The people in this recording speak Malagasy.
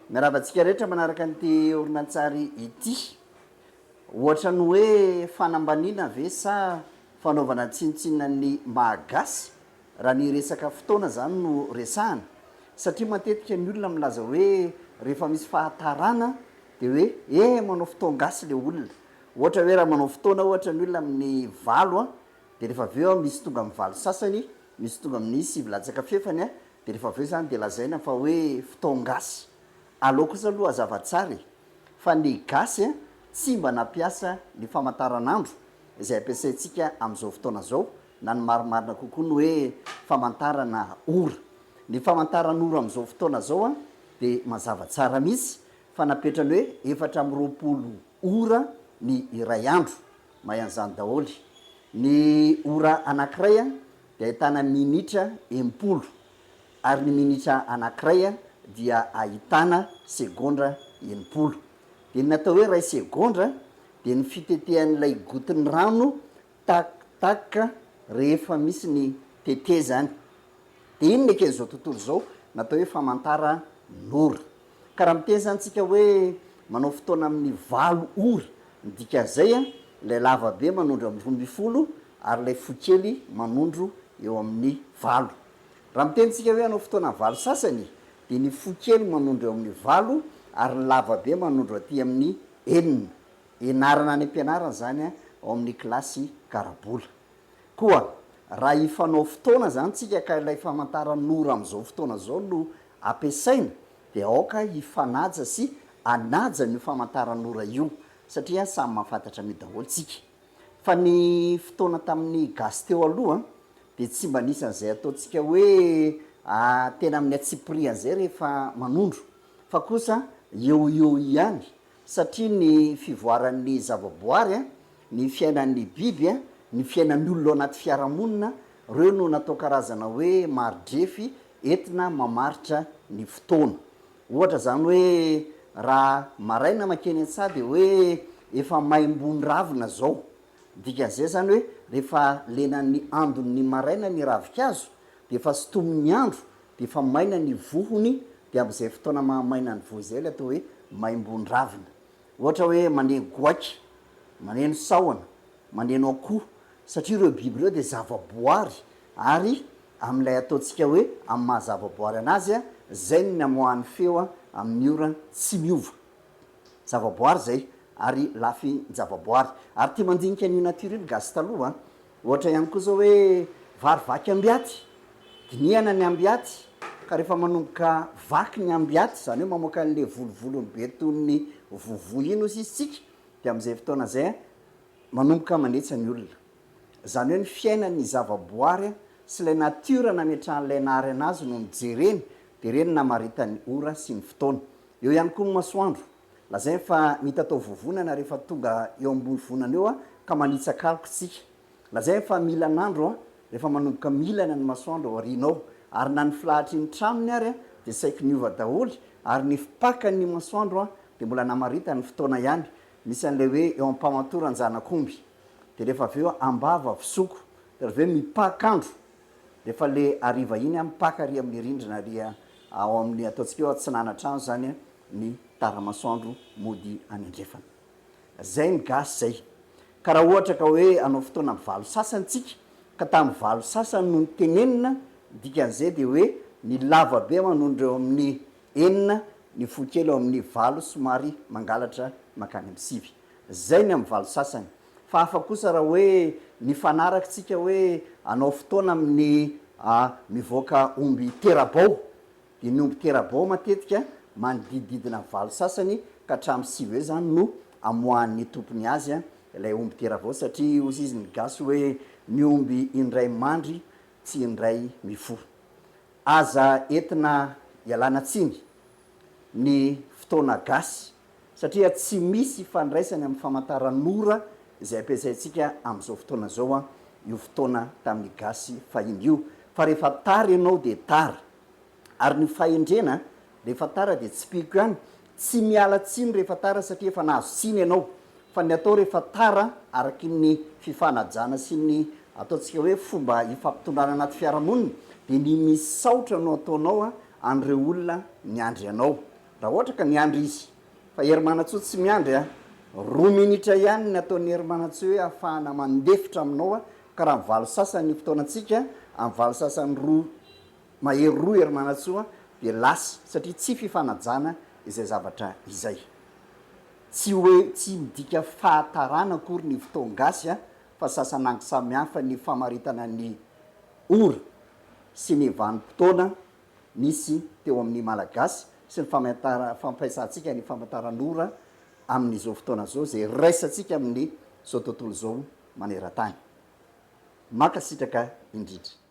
miaravantsika rehetra manaraka nyty orinantsary ity ohatra ny hoe fanambaniana ve sa fanaovana tsinitsinina ny mahagasy raha ny resaka fotoana zany no resahana satria matetika ny olona milaza hoe rehefa misy fahatarana de hoe manao fotoangasy le olona ohatra hoe raha manao fotoana ohatra ny olona amin'ny valo de rehefa aveo misy tonga amin'ny valo sasany misy tonga amin'ny sivy-latsaka fefany de rehefa aveo zany de lazaina fa hoe fotoangasy aloha kosa aloha azavatsara fa ny gasy tsy mba nampiasa ny famantaranandro izay ampiasaintsika amin'izao fotoana zao na ny marimarina kokoa ny hoe famantarana ora ny famantaran'ora amin'izao fotoana zao de mazava tsara mihitsy fa napetrany hoe 420 ora ny iray andro mahan'izany daholy ny ora anankiray de ahitana minitra empolo ary ny minitra anankiray dia ahitana segondra enimpolo de ny natao hoe ray segondra de ny fitetehan'ilay gotin'ny rano takitaka rehefa misy ny tetezany de iny neke zao tontolo zao natao hoe famantara n'ora ka raha miteny zanytsika hoe manao fotoana amin'ny 20 ora midika zay lay lavabe manondro amin'ny 12 ary lay fokely manondro eo amin'ny 20 raha mitenytsika hoe anao fotoana 20 sasany de ny fokely manondro eo amin'ny 20 ary ny lavabe manondro aty amin'ny 9 enarana any ampianarana zany ao amin'ny klasy karabola koa raha ifanao fotoana zany tsika ka ilay famantaran'ora amin'izao fotoana zao no ampiasaina de aoka ifanaja sy anaja ny famantaran'ora io satria samy mahafantatra mi daholo tsika fa ny fotoana tamin'ny gasy teo aloha de tsy mba nisy an'izay ataontsika hoe tena amin'ny atsiprian'izay rehefa manondro fa kosa eo ihany satria ny fivoaran'ny zavaboary ny fiainan'ny biby ny fiainan'ny olona ao anaty fiarahamonina reo no natao karazana hoe maridrefy entina mamaritra ny fotoana ohatra zany hoe raha maraina makeny an-tsaha de hoe efa maimbony ravina zao dikan'izay zany hoe rehefa lenan'ny andon'ny maraina ny ravikazo de efa sotomin'ny andro de efa maina ny vohony de amin'izay fotoana mahamaina ny vohy zay le atao hoe maimbony ravina ohatra hoe maneno goaky maneno sahona maneno akoho satria ireo biby ireo de zavaboary ary amin'ilay ataontsika hoe amin'ny mahazavaboary anazy zay ny namoahan'ny feo amin'ny ora tsy miova zavaboary zay ary lafy zavaboary ary tia mandinika ny natiora iny gasy taloha ohatra ihany koa zao hoe varivaky ambiaty diniana ny ambiaty ka rehefa manomboka vaky ny ambiaty zany hoe mamoaka an'le volovolony be ton'ny vovo ino izy tsika de amin'izay fotoana zay manomboka manetsa ny olona zany hoe ny fiainany zavaboary sy lay natiora nametrahan'lay nahary anazy no mijereny de reny namaritany ora sy ny fotoana eo ihany koa ny masoandro lazay fa mitatao vovonana rehefa tonga eo ambony vonana eo ka manitsakaloka tsika lazay fa milanandro rehefa manomboka milana ny masoandro ao arinao ary na ny filahatry ny tramony ary de saiky niova daholy ary ny fipakany masoandro de mbola namarita ny fotoana ihany misy an'lay hoe eo ampamantorany zanakomby de rehefa aveo ambava visoko de reveo mipakandro rehefa le ariva iny mipaka ary amin'ny rindrina ary ao amin'ny ataontsika eo atsinanatrano zany ny taramasoandro mody any andrefana zay ny gasy zay ka raha ohatra ka hoe anao fotoana valo sasany tsika ka tamin'ny valo sasany no nytenenina dikan'izay de hoe ny lavabe manondro eo amin'ny 9 ny fokely eo amin'ny 20 somary mangalatra makany amin'ny sivy zay ny amin'ny valo sasany fa hafa kosa raha hoe ny fanaraky tsika hoe anao fotoana amin'ny mivoaka omby terabao de ny omby terabao matetika manodidididina valo sasany ka hatramin'ny sivy eo zany no amoahan'ny tompony azy ilay omby terabao satria ozy izy ny gasy hoe ny omby indray mandry tsy indray mifo aza entina ialana tsiny ny fotoana gasy satria tsy misy fandraisany amin'ny famantaran'ora izay ampiasaintsika amin'izao fotoana zao io fotoana tamin'ny gasy fahiny io fa rehefa tara ianao de tara ary ny fahendrena rehefa tara de tsy piko ihany tsy miala tsiny rehefa tara satria efa nahazo tsiny ianao fa ny atao rehefa tara araky ny fifanajana sy ny ataontsika hoe fomba ifampitondrana anaty fiarahamonina de ny misy saotra no ataonao an'ireo olona miandry anao raha ohatra ka miandry izy fa herimanatsoa tsy miandry a 2 minitra ihany ny ataon'ny herimanatsoa hoe ahafahana mandefitra aminao a ka raha mivalo sasany fotoanantsika amin'ny valo sasany roa mahery 2 herimanatsoa de lasa satria tsy fifanajana izay zavatra izay tsy hoe tsy midika fahatarana akory ny fotoangasy a fa sasanangy samihafa ny famaritana ny ora sy ny vanim-potoana misy teo amin'ny malagasy sy ny fampiasantsika ny famataran'ora amin'izao fotoana zao zay raisantsika amin'ny zao tontolo zao maneran-tany maka sitraka indrindra